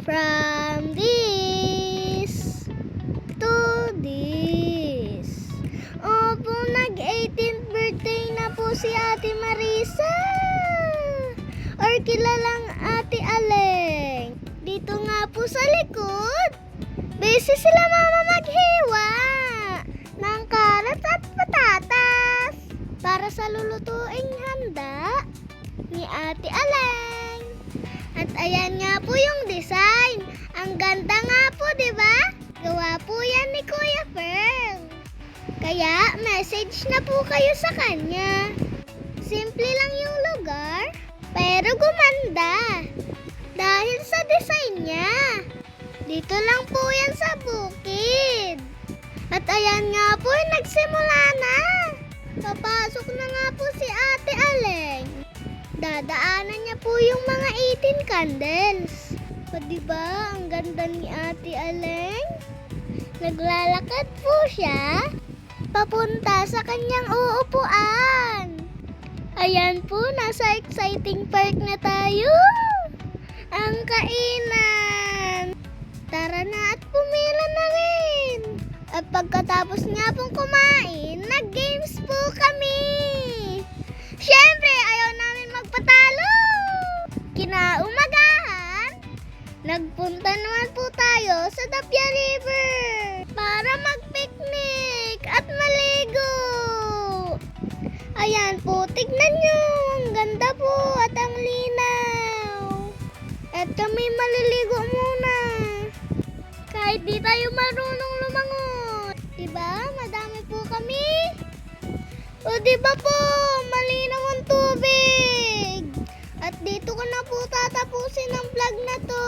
From this to this. Opo, nag-18th birthday na po si Ate Marisa. Or kilalang Ate Aleng. Dito nga po sa likod. Busy sila mama maghiwa ng carrots at patatas para sa lulutuing handa ni Ate Aleng. At ayan nga po yung design. Ang ganda nga po, di ba? Gawa po yan ni Kuya Ferl. Kaya message na po kayo sa kanya. Simple lang yung lugar, pero gumanda. Dahil sa design niya. Dito lang po yan sa bukid. At ayan nga po, nagsimula na. Papasok na nga po si Ate Aleng. Dadaanan niya po yung mga 18 candles. O diba, ang ganda ni Ate Aleng? Naglalakad po siya papunta sa kanyang uupuan. Ayan po, nasa exciting park na tayo. Ang kainan. Tara na at pumila na rin. At pagkatapos nga pong kumain, nag-games po kami. Siyempre, ayaw namin magpatalo. Kinaumagahan, nagpunta naman po tayo sa Tapia River para mag-picnic at maligo. Ayan po, tignan nyo. Ang ganda po at ang linaw. At kami maliligo muna. Kahit di tayo marunong lumangoy. Diba? Madami po kami. O diba po, malinaw ang tubig. At dito ko na po tatapusin ang vlog na to.